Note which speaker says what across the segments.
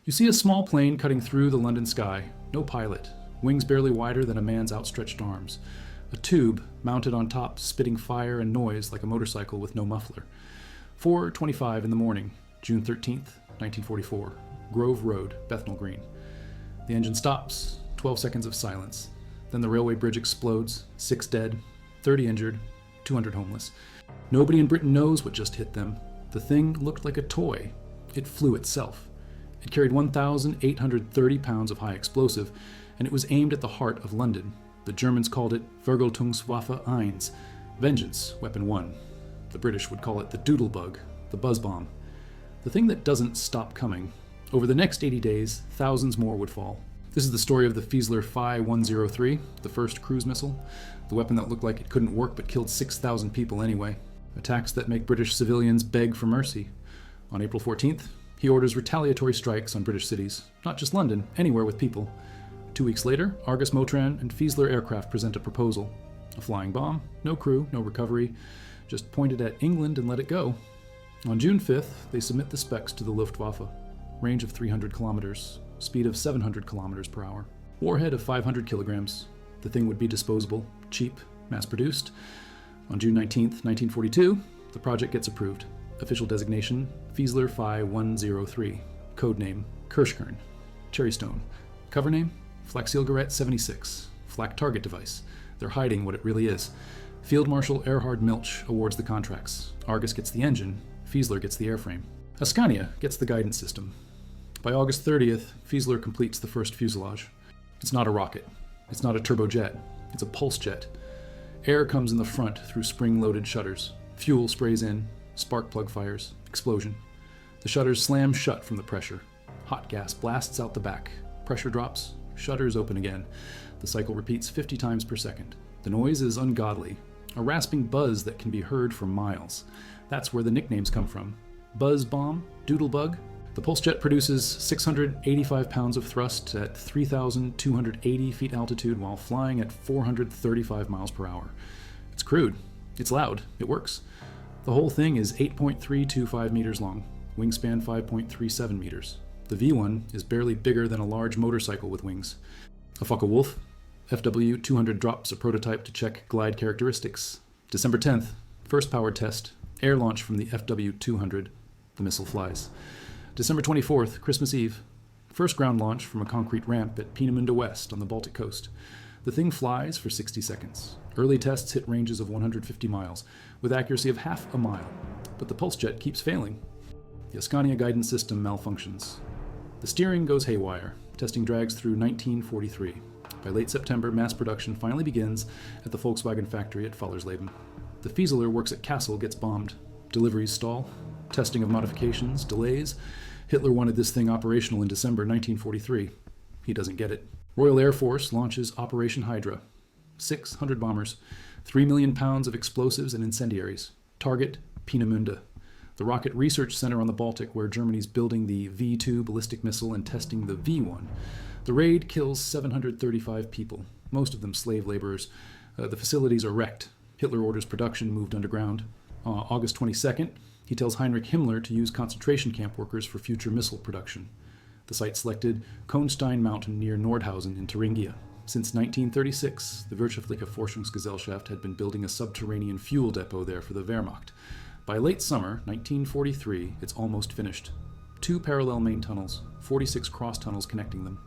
Speaker 1: You see a small plane cutting through the London sky. No pilot. Wings barely wider than a man's outstretched arms. A tube mounted on top, spitting fire and noise like a motorcycle with no muffler. 4:25 in the morning, June 13th, 1944. Grove Road, Bethnal Green. The engine stops. 12 seconds of silence. Then the railway bridge explodes. 6 dead, 30 injured, 200 homeless. Nobody in Britain knows what just hit them. The thing looked like a toy. It flew itself. It carried 1,830 pounds of high explosive, and it was aimed at the heart of London. The Germans called it Vergeltungswaffe 1, Vengeance, Weapon 1. The British would call it the Doodlebug, the buzz bomb. The thing that doesn't stop coming. Over the next 80 days, thousands more would fall. This is the story of the Fiesler Phi-103, the first cruise missile, the weapon that looked like it couldn't work but killed 6,000 people anyway. Attacks that make British civilians beg for mercy. On April 14th, he orders retaliatory strikes on British cities, not just London, anywhere with people. 2 weeks later, Argus Motran and Fiesler aircraft present a proposal. A flying bomb, no crew, no recovery, just pointed at England and let it go. On June 5th, they submit the specs to the Luftwaffe. Range of 300 kilometers, speed of 700 kilometers per hour. Warhead of 500 kilograms. The thing would be disposable, cheap, mass-produced. On June 19th, 1942, the project gets approved. Official designation, Fiesler Phi-103. Codename, Kirschkern. Cherrystone. Cover name, Flak Zielgerät 76. Flak target device. They're hiding what it really is. Field Marshal Erhard Milch awards the contracts. Argus gets the engine. Fiesler gets the airframe. Ascania gets the guidance system. By August 30th, Fiesler completes the first fuselage. It's not a rocket. It's not a turbojet. It's a pulsejet. Air comes in the front through spring-loaded shutters. Fuel sprays in. Spark plug fires. Explosion. The shutters slam shut from the pressure. Hot gas blasts out the back. Pressure drops. Shutters open again. The cycle repeats 50 times per second. The noise is ungodly. A rasping buzz that can be heard for miles. That's where the nicknames come from. Buzz Bomb, Doodlebug. The pulsejet produces 685 pounds of thrust at 3,280 feet altitude while flying at 435 miles per hour. It's crude. It's loud. It works. The whole thing is 8.325 meters long, wingspan 5.37 meters. The V1 is barely bigger than a large motorcycle with wings. A Focke-Wulf, FW-200 drops a prototype to check glide characteristics. December 10th, first powered test, air launch from the FW-200. The missile flies. December 24th, Christmas Eve, first ground launch from a concrete ramp at Peenemünde West on the Baltic coast. The thing flies for 60 seconds. Early tests hit ranges of 150 miles, with accuracy of half a mile. But the pulsejet keeps failing. The Ascania guidance system malfunctions. The steering goes haywire. Testing drags through 1943. By late September, mass production finally begins at the Volkswagen factory at Fallersleben. The Fieseler works at Kassel gets bombed. Deliveries stall. Testing of modifications, delays. Hitler wanted this thing operational in December 1943. He doesn't get it. Royal Air Force launches Operation Hydra. 600 bombers, 3 million pounds of explosives and incendiaries. Target, Peenemünde, the rocket research center on the Baltic where Germany's building the V2 ballistic missile and testing the V1. The raid kills 735 people, most of them slave laborers. The facilities are wrecked. Hitler orders production moved underground. August 22nd, he tells Heinrich Himmler to use concentration camp workers for future missile production. The site selected, Kohnstein Mountain near Nordhausen in Thuringia. Since 1936, the Wirtschaftliche Forschungsgesellschaft had been building a subterranean fuel depot there for the Wehrmacht. By late summer, 1943, it's almost finished. 2 parallel main tunnels, 46 cross tunnels connecting them.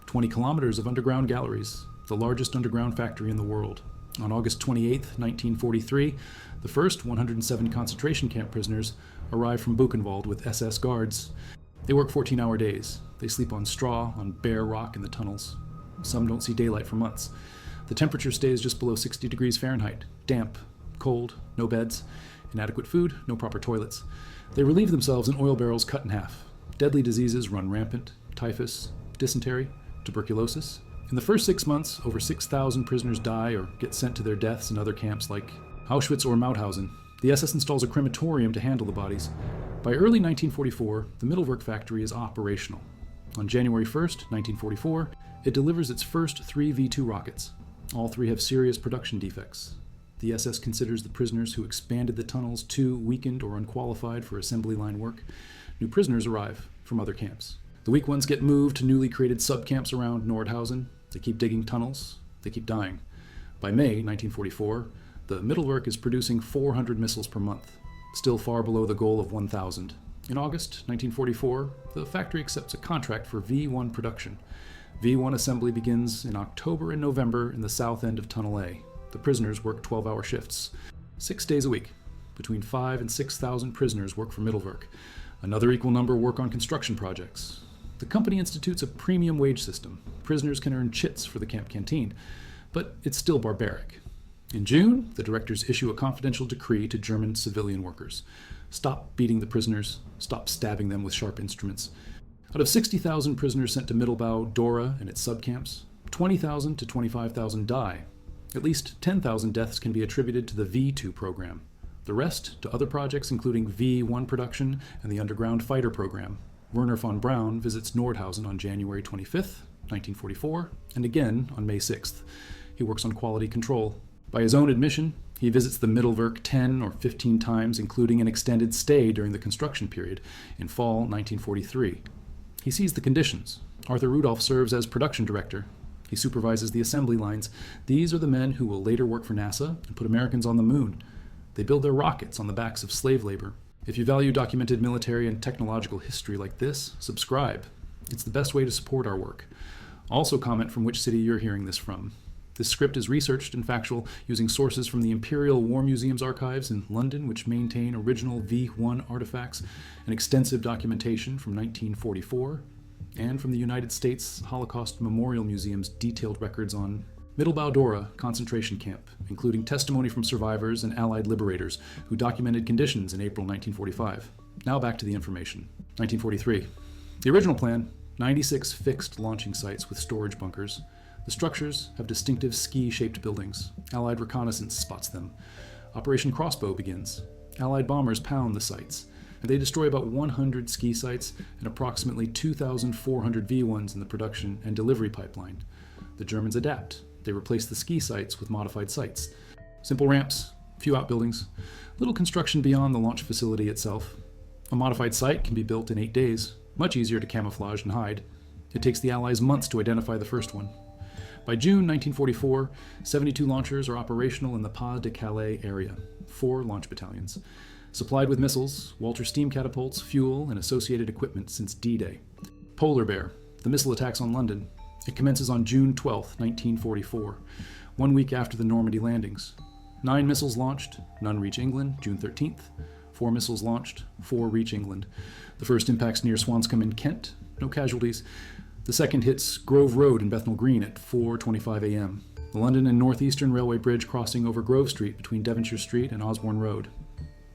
Speaker 1: 20 kilometers of underground galleries, the largest underground factory in the world. On August 28, 1943, the first 107 concentration camp prisoners arrive from Buchenwald with SS guards. They work 14-hour days. They sleep on straw, on bare rock in the tunnels. Some don't see daylight for months. The temperature stays just below 60 degrees Fahrenheit. Damp, cold, no beds, inadequate food, no proper toilets. They relieve themselves in oil barrels cut in half. Deadly diseases run rampant: typhus, dysentery, tuberculosis. In the first 6 months, over 6,000 prisoners die or get sent to their deaths in other camps like Auschwitz or Mauthausen. The SS installs a crematorium to handle the bodies. By early 1944, the Mittelwerk factory is operational. On January 1st, 1944, it delivers its first 3 V2 rockets. All 3 have serious production defects. The SS considers the prisoners who expanded the tunnels too weakened or unqualified for assembly line work. New prisoners arrive from other camps. The weak ones get moved to newly created subcamps around Nordhausen. They keep digging tunnels. They keep dying. By May 1944, the Mittelwerk is producing 400 missiles per month, still far below the goal of 1,000. In August 1944, the factory accepts a contract for V1 production. V1 assembly begins in October and November in the south end of Tunnel A. The prisoners work 12-hour shifts, 6 days a week. Between 5,000 and 6,000 prisoners work for Mittelwerk. Another equal number work on construction projects. The company institutes a premium wage system. Prisoners can earn chits for the camp canteen, but it's still barbaric. In June, the directors issue a confidential decree to German civilian workers. Stop beating the prisoners, stop stabbing them with sharp instruments. Out of 60,000 prisoners sent to Mittelbau, Dora, and its subcamps, 20,000 to 25,000 die. At least 10,000 deaths can be attributed to the V2 program. The rest to other projects including V1 production and the underground fighter program. Werner von Braun visits Nordhausen on January 25th, 1944, and again on May 6th. He works on quality control. By his own admission, he visits the Mittelwerk 10 or 15 times, including an extended stay during the construction period in fall 1943. He sees the conditions. Arthur Rudolph serves as production director. He supervises the assembly lines. These are the men who will later work for NASA and put Americans on the moon. They build their rockets on the backs of slave labor. If you value documented military and technological history like this, subscribe. It's the best way to support our work. Also comment from which city you're hearing this from. This script is researched and factual using sources from the Imperial War Museum's archives in London, which maintain original V1 artifacts and extensive documentation from 1944, and from the United States Holocaust Memorial Museum's detailed records on Mittelbau Dora concentration camp, including testimony from survivors and Allied liberators who documented conditions in April 1945. Now back to the information. 1943. The original plan, 96 fixed launching sites with storage bunkers. The structures have distinctive ski-shaped buildings. Allied reconnaissance spots them. Operation Crossbow begins. Allied bombers pound the sites. They destroy about 100 ski sites and approximately 2,400 V1s in the production and delivery pipeline. The Germans adapt. They replace the ski sites with modified sites. Simple ramps, few outbuildings, little construction beyond the launch facility itself. A modified site can be built in 8 days, much easier to camouflage and hide. It takes the Allies months to identify the first one. By June 1944, 72 launchers are operational in the Pas-de-Calais area, 4 launch battalions, supplied with missiles, Walter steam catapults, fuel, and associated equipment since D-Day. Polar Bear, the missile attacks on London. It commences on June 12, 1944, 1 week after the Normandy landings. 9 missiles launched, none reach England, June 13th. 4 missiles launched, 4 reach England. The first impacts near Swanscombe in Kent, no casualties. The second hits Grove Road in Bethnal Green at 4:25 a.m. The London and Northeastern Railway bridge crossing over Grove Street between Devonshire Street and Osborne Road.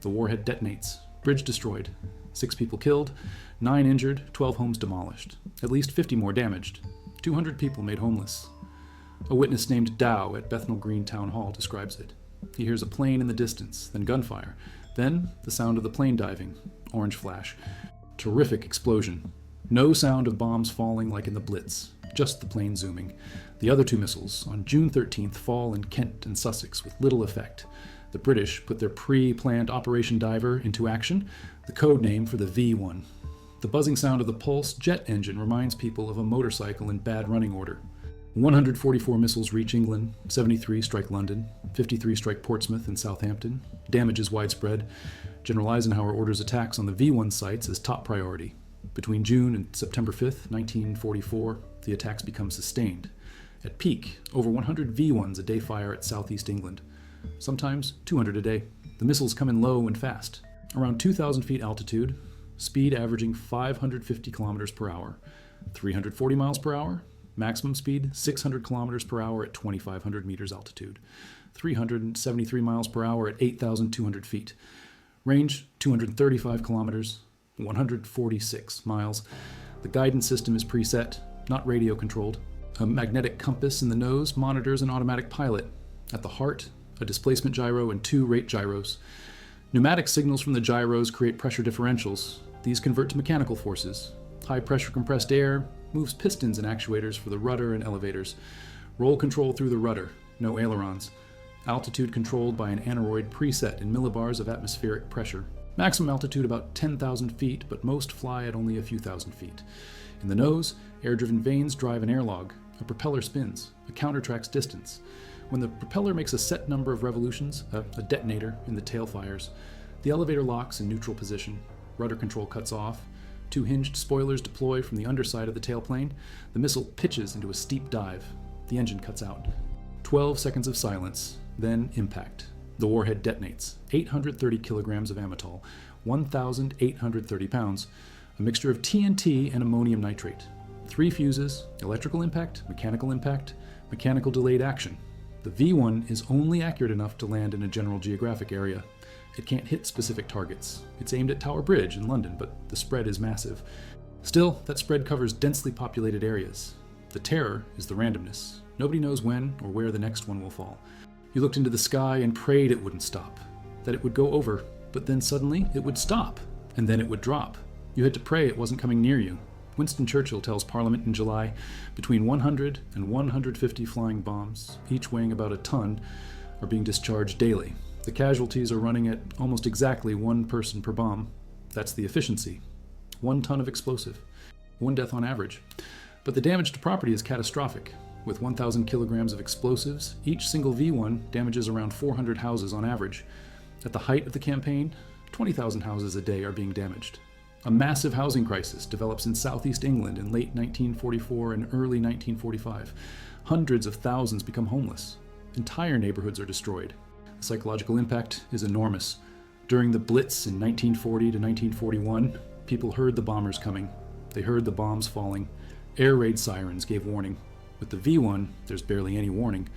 Speaker 1: The warhead detonates. Bridge destroyed. 6 people killed, 9 injured, 12 homes demolished. At least 50 more damaged. 200 people made homeless. A witness named Dow at Bethnal Green Town Hall describes it. He hears a plane in the distance, then gunfire. Then the sound of the plane diving. Orange flash. Terrific explosion. No sound of bombs falling like in the Blitz, just the plane zooming. The other 2 missiles, on June 13th, fall in Kent and Sussex with little effect. The British put their pre-planned Operation Diver into action, the code name for the V1. The buzzing sound of the pulsejet engine reminds people of a motorcycle in bad running order. 144 missiles reach England, 73 strike London, 53 strike Portsmouth and Southampton. Damage is widespread. General Eisenhower orders attacks on the V1 sites as top priority. Between June and September 5th, 1944, the attacks become sustained. At peak, over 100 V1s a day fire at southeast England. Sometimes 200 a day. The missiles come in low and fast. Around 2,000 feet altitude, speed averaging 550 kilometers per hour. 340 miles per hour, maximum speed 600 kilometers per hour at 2,500 meters altitude. 373 miles per hour at 8,200 feet. Range 235 kilometers, 146 miles. The guidance system is preset, not radio controlled. A magnetic compass in the nose monitors an automatic pilot. At the heart, a displacement gyro and 2 rate gyros. Pneumatic signals from the gyros create pressure differentials. These convert to mechanical forces. High pressure compressed air moves pistons and actuators for the rudder and elevators. Roll control through the rudder, no ailerons. Altitude controlled by an aneroid preset in millibars of atmospheric pressure. Maximum altitude about 10,000 feet, but most fly at only a few thousand feet. In the nose, air-driven vanes drive an airlog. A propeller spins. A counter tracks distance. When the propeller makes a set number of revolutions, a detonator in the tail fires. The elevator locks in neutral position. Rudder control cuts off. 2 hinged spoilers deploy from the underside of the tailplane. The missile pitches into a steep dive. The engine cuts out. 12 seconds of silence, then impact. The warhead detonates. 830 kilograms of amytal, 1,830 pounds, a mixture of TNT and ammonium nitrate. 3 fuses, electrical impact, mechanical delayed action. The V-1 is only accurate enough to land in a general geographic area. It can't hit specific targets. It's aimed at Tower Bridge in London, but the spread is massive. Still, that spread covers densely populated areas. The terror is the randomness. Nobody knows when or where the next one will fall. You looked into the sky and prayed it wouldn't stop, that it would go over, but then suddenly it would stop, and then it would drop. You had to pray it wasn't coming near you. Winston Churchill tells Parliament in July, between 100 and 150 flying bombs, each weighing about a ton, are being discharged daily. The casualties are running at almost exactly 1 person per bomb. That's the efficiency. 1 ton of explosive. 1 death on average. But the damage to property is catastrophic. With 1,000 kilograms of explosives, each single V1 damages around 400 houses on average. At the height of the campaign, 20,000 houses a day are being damaged. A massive housing crisis develops in southeast England in late 1944 and early 1945. Hundreds of thousands become homeless. Entire neighborhoods are destroyed. The psychological impact is enormous. During the Blitz in 1940 to 1941, people heard the bombers coming. They heard the bombs falling. Air raid sirens gave warning. With the V1, there's barely any warning.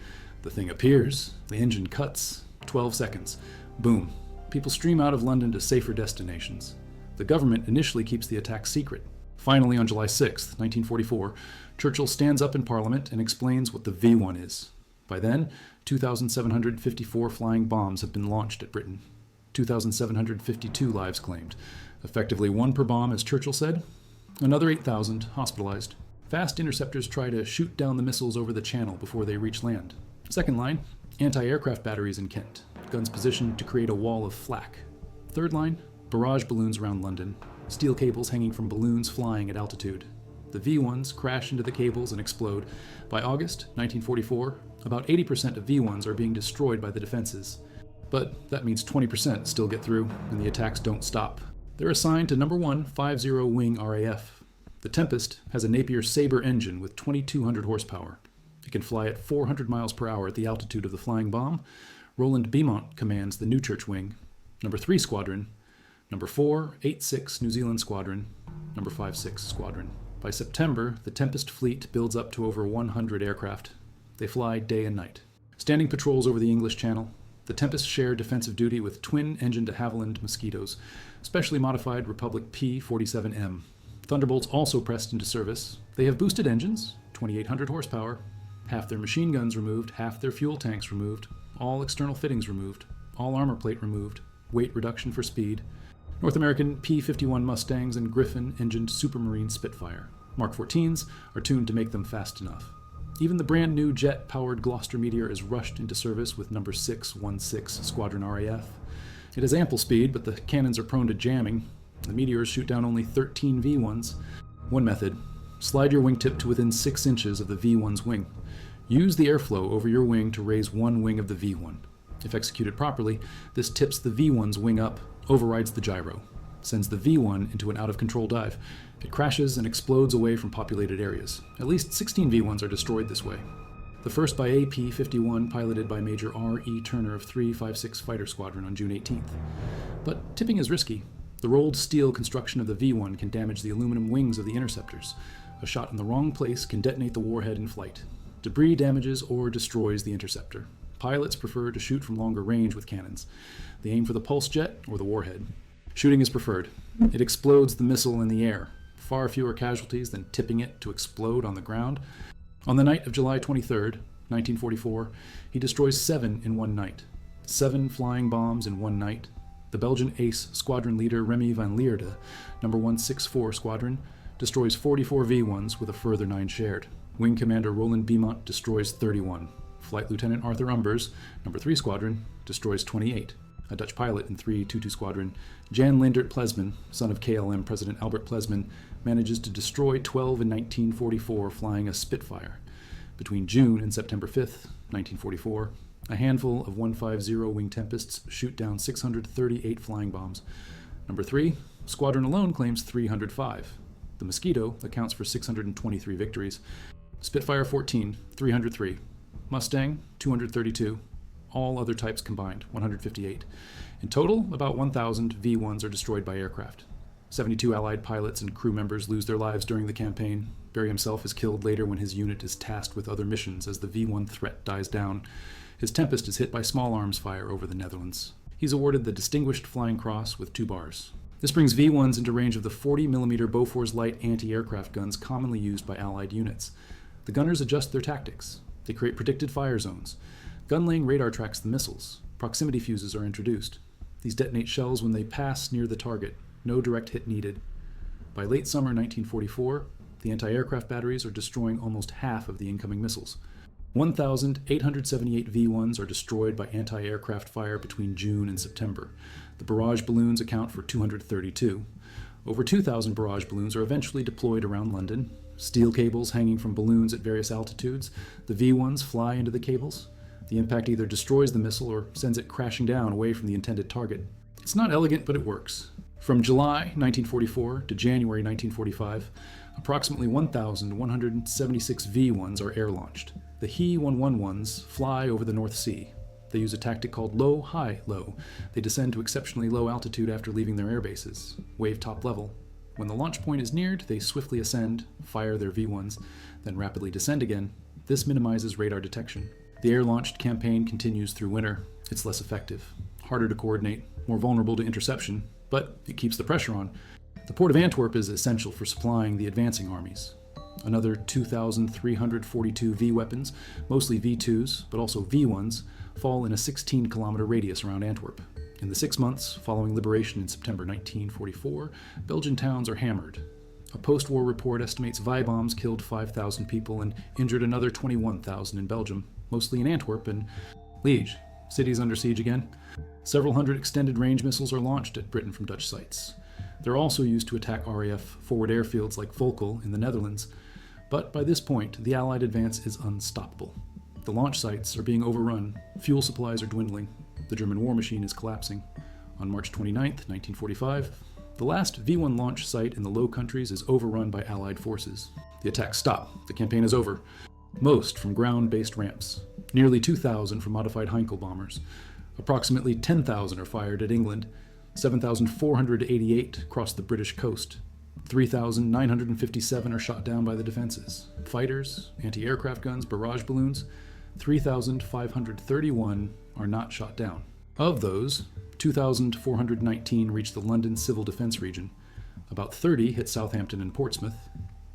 Speaker 1: The thing appears, the engine cuts, 12 seconds. Boom. People stream out of London to safer destinations. The government initially keeps the attack secret. Finally, on July 6, 1944, Churchill stands up in Parliament and explains what the V1 is. By then, 2,754 flying bombs have been launched at Britain. 2,752 lives claimed. Effectively 1 per bomb, as Churchill said. Another 8,000 hospitalized. Fast interceptors try to shoot down the missiles over the channel before they reach land. Second line, anti-aircraft batteries in Kent. Guns positioned to create a wall of flak. Third line, barrage balloons around London. Steel cables hanging from balloons flying at altitude. The V1s crash into the cables and explode. By August 1944, about 80% of V1s are being destroyed by the defenses. But that means 20% still get through, and the attacks don't stop. They're assigned to number 1 50 Wing RAF. The Tempest has a Napier Sabre engine with 2,200 horsepower. It can fly at 400 miles per hour at the altitude of the flying bomb. Roland Beaumont commands the Newchurch Wing. Number 3 Squadron. Number 4, 86 New Zealand Squadron. Number 56 Squadron. By September, the Tempest fleet builds up to over 100 aircraft. They fly day and night. Standing patrols over the English Channel, the Tempest share defensive duty with twin-engine de Havilland Mosquitoes, specially modified Republic P-47M. Thunderbolts also pressed into service. They have boosted engines, 2,800 horsepower, half their machine guns removed, half their fuel tanks removed, all external fittings removed, all armor plate removed, weight reduction for speed. North American P-51 Mustangs and Griffin-engined Supermarine Spitfire. Mark 14s are tuned to make them fast enough. Even the brand new jet-powered Gloucester Meteor is rushed into service with number 616 Squadron RAF. It has ample speed, but the cannons are prone to jamming. The Meteors shoot down only 13 V1s. One method: slide your wingtip to within 6 inches of the V1's wing. Use the airflow over your wing to raise one wing of the V1. If executed properly, this tips the V1's wing up, overrides the gyro, sends the V1 into an out-of-control dive. It crashes and explodes away from populated areas. At least 16 V1s are destroyed this way. The first by AP-51, piloted by Major R.E. Turner of 356 Fighter Squadron on June 18th. But tipping is risky. The rolled steel construction of the V1 can damage the aluminum wings of the interceptors. A shot in the wrong place can detonate the warhead in flight. Debris damages or destroys the interceptor. Pilots prefer to shoot from longer range with cannons. They aim for the pulsejet or the warhead. Shooting is preferred. It explodes the missile in the air. Far fewer casualties than tipping it to explode on the ground. On the night of July 23rd, 1944, he destroys 7 in one night. 7 flying bombs in one night. The Belgian ace squadron leader Remy van Lierde, number 164 Squadron, destroys 44 V1s with a further 9 shared. Wing Commander Roland Beaumont destroys 31. Flight Lieutenant Arthur Umbers, number 3 Squadron, destroys 28. A Dutch pilot in 322 Squadron, Jan Lindert Plesman, son of KLM President Albert Plesman, manages to destroy 12 in 1944 flying a Spitfire. Between June and September 5th, 1944, a handful of 150 Wing Tempests shoot down 638 flying bombs. Number 3, Squadron alone claims 305. The Mosquito accounts for 623 victories. Spitfire 14, 303. Mustang, 232. All other types combined, 158. In total, about 1,000 V-1s are destroyed by aircraft. 72 Allied pilots and crew members lose their lives during the campaign. Barry himself is killed later when his unit is tasked with other missions as the V-1 threat dies down. His Tempest is hit by small arms fire over the Netherlands. He's awarded the Distinguished Flying Cross with 2 bars. This brings V-1s into range of the 40mm Bofors light anti-aircraft guns commonly used by Allied units. The gunners adjust their tactics. They create predicted fire zones. Gun-laying radar tracks the missiles. Proximity fuses are introduced. These detonate shells when they pass near the target. No direct hit needed. By late summer 1944, the anti-aircraft batteries are destroying almost half of the incoming missiles. 1,878 V-1s are destroyed by anti-aircraft fire between June and September. The barrage balloons account for 232. Over 2,000 barrage balloons are eventually deployed around London. Steel cables hanging from balloons at various altitudes. The V-1s fly into the cables. The impact either destroys the missile or sends it crashing down away from the intended target. It's not elegant, but it works. From July 1944 to January 1945, approximately 1,176 V-1s are air-launched. The He-111s fly over the North Sea. They use a tactic called low, high, low. They descend to exceptionally low altitude after leaving their air bases, wave top level. When the launch point is neared, they swiftly ascend, fire their V-1s, then rapidly descend again. This minimizes radar detection. The air-launched campaign continues through winter. It's less effective, harder to coordinate, more vulnerable to interception, but it keeps the pressure on. The port of Antwerp is essential for supplying the advancing armies. Another 2,342 V-weapons, mostly V-2s, but also V-1s, fall in a 16-kilometer radius around Antwerp. In the 6 months following liberation in September 1944, Belgian towns are hammered. A post-war report estimates V-bombs killed 5,000 people and injured another 21,000 in Belgium, mostly in Antwerp and Liège. Cities under siege again. Several hundred extended-range missiles are launched at Britain from Dutch sites. They're also used to attack RAF forward airfields like Volkel in the Netherlands. But by this point, the Allied advance is unstoppable. The launch sites are being overrun, fuel supplies are dwindling, the German war machine is collapsing. On March 29, 1945, the last V-1 launch site in the Low Countries is overrun by Allied forces. The attacks stop. The campaign is over. Most from ground-based ramps. Nearly 2,000 from modified Heinkel bombers. Approximately 10,000 are fired at England. 7,488 cross the British coast. 3,957 are shot down by the defenses. Fighters, anti-aircraft guns, barrage balloons. 3,531 are not shot down. Of those, 2,419 reach the London Civil Defence region. About 30 hit Southampton and Portsmouth.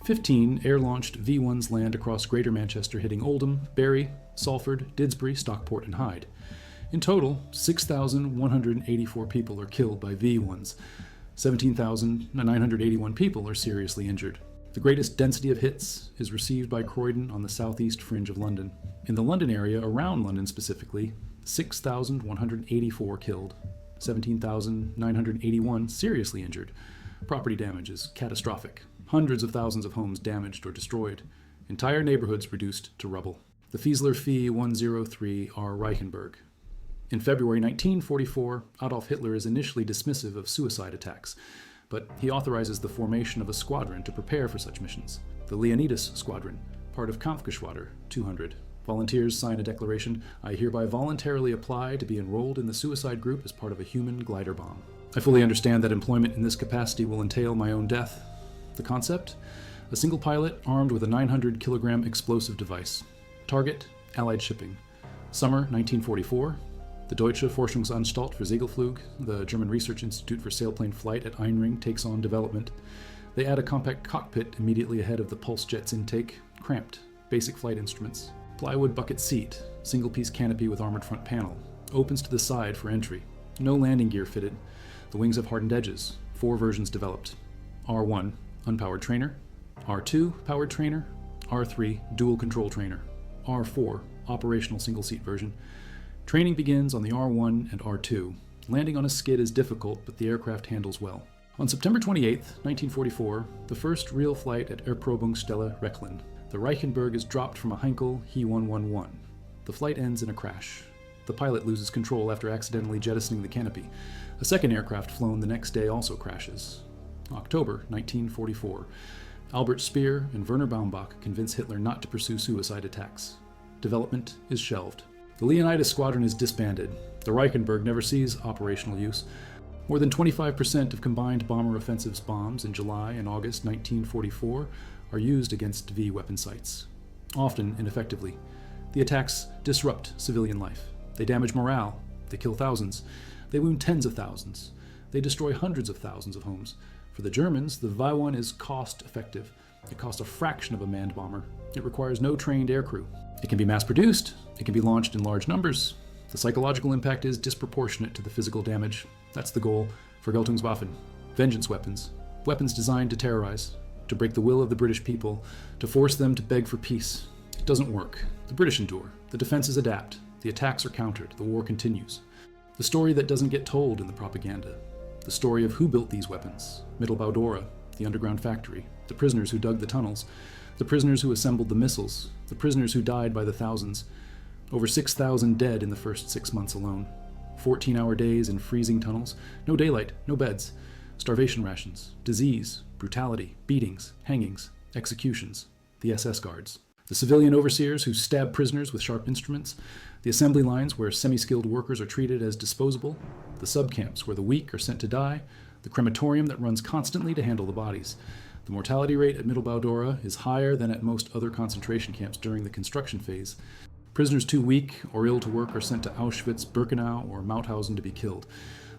Speaker 1: 15 air-launched V-1s land across Greater Manchester, hitting Oldham, Bury, Salford, Didsbury, Stockport, and Hyde. In total, 6,184 people are killed by V-1s. 17,981 people are seriously injured. The greatest density of hits is received by Croydon on the southeast fringe of London. In the London area, around London specifically, 6,184 killed, 17,981 seriously injured. Property damage is catastrophic. Hundreds of thousands of homes damaged or destroyed. Entire neighborhoods reduced to rubble. The Fiesler Fee 103 R. Reichenberg. In February 1944, Adolf Hitler is initially dismissive of suicide attacks, but he authorizes the formation of a squadron to prepare for such missions. The Leonidas Squadron, part of Kampfgeschwader 200. Volunteers sign a declaration, "I hereby voluntarily apply to be enrolled in the suicide group as part of a human glider bomb." I fully understand that employment in this capacity will entail my own death. The concept? A single pilot armed with a 900-kilogram explosive device. Target, Allied shipping. Summer 1944. The Deutsche Forschungsanstalt für Segelflug, the German Research Institute for Sailplane Flight at Einring, takes on development. They add a compact cockpit immediately ahead of the pulsejet's intake, cramped, basic flight instruments. Plywood bucket seat, single-piece canopy with armored front panel. Opens to the side for entry. No landing gear fitted. The wings have hardened edges. 4 versions developed. R1, unpowered trainer. R2, powered trainer. R3, dual control trainer. R4, operational single-seat version. Training begins on the R1 and R2. Landing on a skid is difficult, but the aircraft handles well. On September 28, 1944, the first real flight at Erprobungsstelle Rechlin. The Reichenberg is dropped from a Heinkel He-111. The flight ends in a crash. The pilot loses control after accidentally jettisoning the canopy. A second aircraft flown the next day also crashes. October 1944. Albert Speer and Werner Baumbach convince Hitler not to pursue suicide attacks. Development is shelved. The Leonidas squadron is disbanded. The Reichenberg never sees operational use. More than 25% of combined bomber offensives bombs in July and August 1944 are used against V weapon sites, often ineffectively. The attacks disrupt civilian life. They damage morale. They kill thousands. They wound tens of thousands. They destroy hundreds of thousands of homes. For the Germans, the V-1 is cost-effective. It costs a fraction of a manned bomber. It requires no trained aircrew. It can be mass-produced. It can be launched in large numbers. The psychological impact is disproportionate to the physical damage. That's the goal for Geltungswaffen. Vengeance weapons. Weapons designed to terrorize, to break the will of the British people, to force them to beg for peace. It doesn't work. The British endure. The defenses adapt. The attacks are countered. The war continues. The story that doesn't get told in the propaganda. The story of who built these weapons. Mittelbau-Dora, the underground factory, the prisoners who dug the tunnels, the prisoners who assembled the missiles, the prisoners who died by the thousands. Over 6,000 dead in the first 6 months alone. 14-hour days in freezing tunnels, no daylight, no beds, starvation rations, disease, brutality, beatings, hangings, executions, the SS guards. The civilian overseers who stab prisoners with sharp instruments, the assembly lines where semi-skilled workers are treated as disposable, the subcamps where the weak are sent to die, the crematorium that runs constantly to handle the bodies. The mortality rate at Mittelbau-Dora is higher than at most other concentration camps during the construction phase. Prisoners too weak or ill to work are sent to Auschwitz, Birkenau, or Mauthausen to be killed.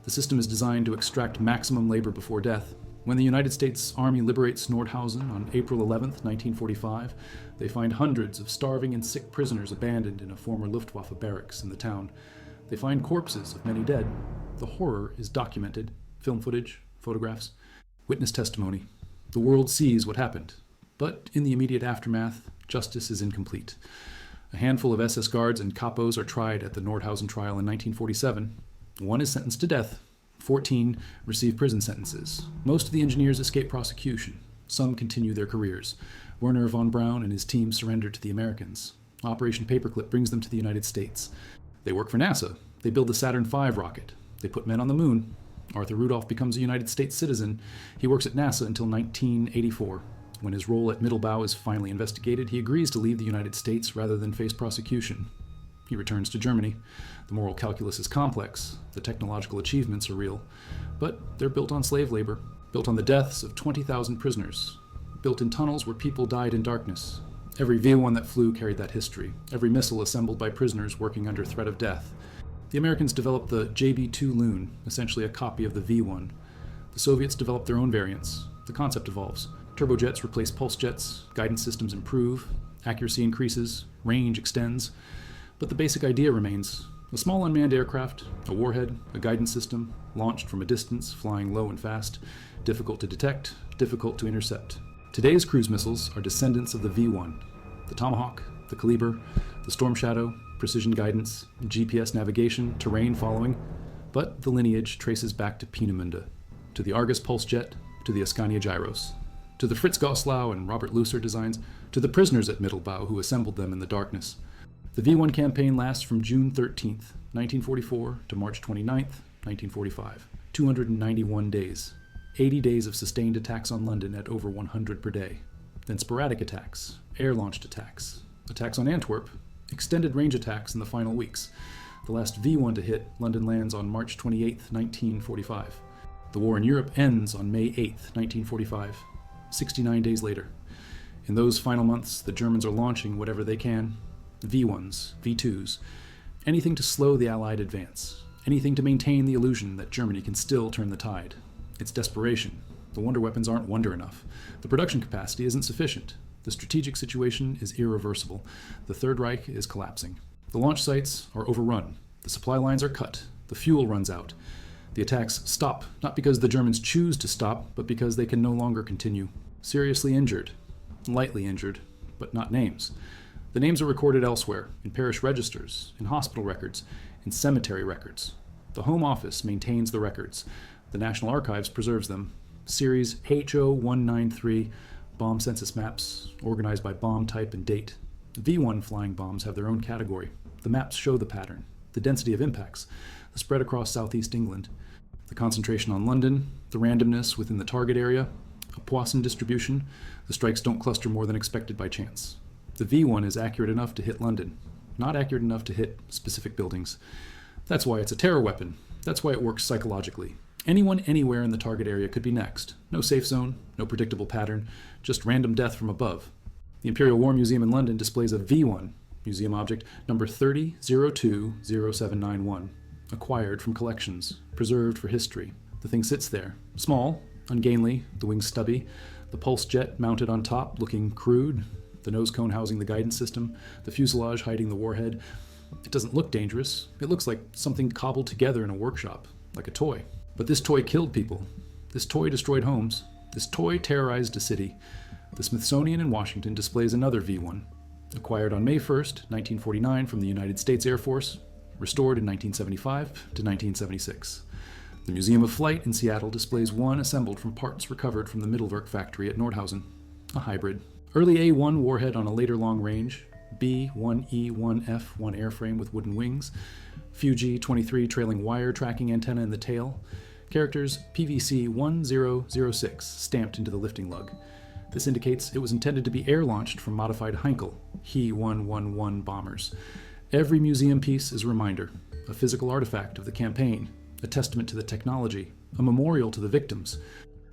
Speaker 1: The system is designed to extract maximum labor before death. When the United States Army liberates Nordhausen on April 11, 1945, they find hundreds of starving and sick prisoners abandoned in a former Luftwaffe barracks in the town. They find corpses of many dead. The horror is documented. Film footage, photographs, witness testimony. The world sees what happened. But in the immediate aftermath, justice is incomplete. A handful of SS guards and capos are tried at the Nordhausen trial in 1947. One is sentenced to death. 14 receive prison sentences. Most of the engineers escape prosecution. Some continue their careers. Werner von Braun and his team surrender to the Americans. Operation Paperclip brings them to the United States. They work for NASA. They build the Saturn V rocket. They put men on the moon. Arthur Rudolph becomes a United States citizen. He works at NASA until 1984. When his role at Mittelbau is finally investigated, he agrees to leave the United States rather than face prosecution. He returns to Germany. The moral calculus is complex. The technological achievements are real. But they're built on slave labor, built on the deaths of 20,000 prisoners, built in tunnels where people died in darkness. Every V-1 that flew carried that history. Every missile assembled by prisoners working under threat of death. The Americans developed the JB-2 Loon, essentially a copy of the V-1. The Soviets developed their own variants. The concept evolves. Turbojets replace pulse jets, guidance systems improve, accuracy increases, range extends. But the basic idea remains. A small unmanned aircraft, a warhead, a guidance system, launched from a distance, flying low and fast, difficult to detect, difficult to intercept. Today's cruise missiles are descendants of the V-1. The Tomahawk, the Kaliber, the Storm Shadow, precision guidance, GPS navigation, terrain following. But the lineage traces back to Peenemünde, to the Argus pulse jet, to the Ascania gyros, to the Fritz Goslau and Robert Lucer designs, to the prisoners at Mittelbau who assembled them in the darkness. The V-1 campaign lasts from June 13th, 1944 to March 29th, 1945. 291 days. 80 days of sustained attacks on London at over 100 per day. Then sporadic attacks, air-launched attacks, attacks on Antwerp, extended range attacks in the final weeks. The last V-1 to hit, London lands on March 28th, 1945. The war in Europe ends on May 8th, 1945, 69 days later. In those final months, the Germans are launching whatever they can. V-1s, V-2s, anything to slow the Allied advance, anything to maintain the illusion that Germany can still turn the tide. It's desperation. The wonder weapons aren't wonder enough. The production capacity isn't sufficient. The strategic situation is irreversible. The Third Reich is collapsing. The launch sites are overrun. The supply lines are cut. The fuel runs out. The attacks stop, not because the Germans choose to stop, but because they can no longer continue. Seriously injured, lightly injured, but not names. The names are recorded elsewhere, in parish registers, in hospital records, in cemetery records. The Home Office maintains the records. The National Archives preserves them. Series HO193 bomb census maps, organized by bomb type and date. V1 flying bombs have their own category. The maps show the pattern, the density of impacts, the spread across southeast England, the concentration on London, the randomness within the target area, a Poisson distribution. The strikes don't cluster more than expected by chance. The V1 is accurate enough to hit London, not accurate enough to hit specific buildings. That's why it's a terror weapon. That's why it works psychologically. Anyone anywhere in the target area could be next. No safe zone, no predictable pattern, just random death from above. The Imperial War Museum in London displays a V1, museum object number 30020791, acquired from collections, preserved for history. The thing sits there, small, ungainly, the wings stubby, the pulsejet mounted on top looking crude, the nose cone housing the guidance system, the fuselage hiding the warhead. It doesn't look dangerous. It looks like something cobbled together in a workshop, like a toy. But this toy killed people. This toy destroyed homes. This toy terrorized a city. The Smithsonian in Washington displays another V1, acquired on May 1st, 1949 from the United States Air Force, restored in 1975 to 1976. The Museum of Flight in Seattle displays one assembled from parts recovered from the Mittelwerk factory at Nordhausen, a hybrid. Early A1 warhead on a later long range, B1E1F, one airframe with wooden wings, Fuji-23 trailing wire tracking antenna in the tail, characters PVC 1006 stamped into the lifting lug. This indicates it was intended to be air-launched from modified Heinkel He-111 bombers. Every museum piece is a reminder, a physical artifact of the campaign, a testament to the technology, a memorial to the victims.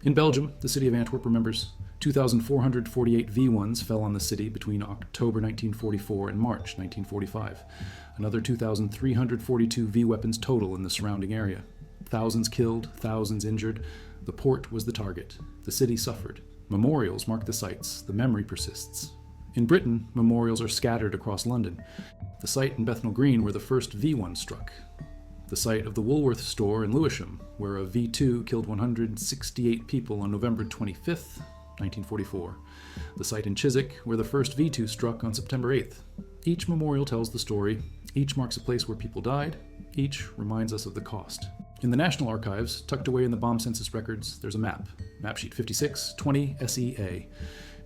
Speaker 1: In Belgium, the city of Antwerp remembers 2,448 V1s fell on the city between October 1944 and March 1945. Another 2,342 V weapons total in the surrounding area. Thousands killed, thousands injured. The port was the target. The city suffered. Memorials mark the sites. The memory persists. In Britain, memorials are scattered across London. The site in Bethnal Green where the first V1 struck. The site of the Woolworth store in Lewisham, where a V2 killed 168 people on November 25th, 1944. The site in Chiswick, where the first V2 struck on September 8th. Each memorial tells the story. Each marks a place where people died. Each reminds us of the cost. In the National Archives, tucked away in the bomb census records, there's a map. Map sheet 5620 SEA.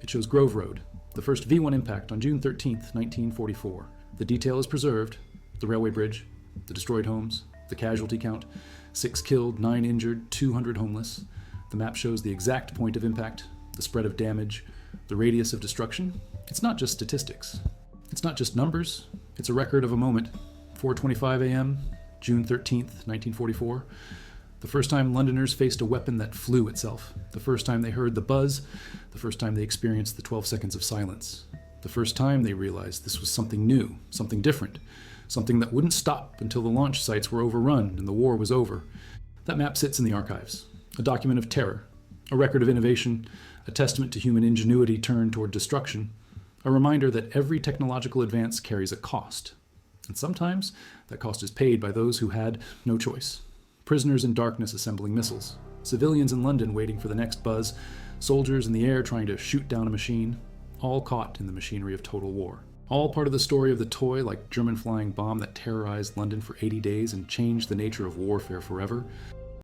Speaker 1: It shows Grove Road, the first V1 impact on June 13th, 1944. The detail is preserved. The railway bridge, the destroyed homes, the casualty count, 6 killed, 9 injured, 200 homeless. The map shows the exact point of impact, the spread of damage, the radius of destruction. It's not just statistics. It's not just numbers. It's a record of a moment. 4:25 a.m., June 13th, 1944. The first time Londoners faced a weapon that flew itself. The first time they heard the buzz. The first time they experienced the 12 seconds of silence. The first time they realized this was something new, something different, something that wouldn't stop until the launch sites were overrun and the war was over. That map sits in the archives, a document of terror, a record of innovation, a testament to human ingenuity turned toward destruction, a reminder that every technological advance carries a cost. And sometimes that cost is paid by those who had no choice. Prisoners in darkness assembling missiles, civilians in London waiting for the next buzz, soldiers in the air trying to shoot down a machine, all caught in the machinery of total war. All part of the story of the toy-like German flying bomb that terrorized London for 80 days and changed the nature of warfare forever.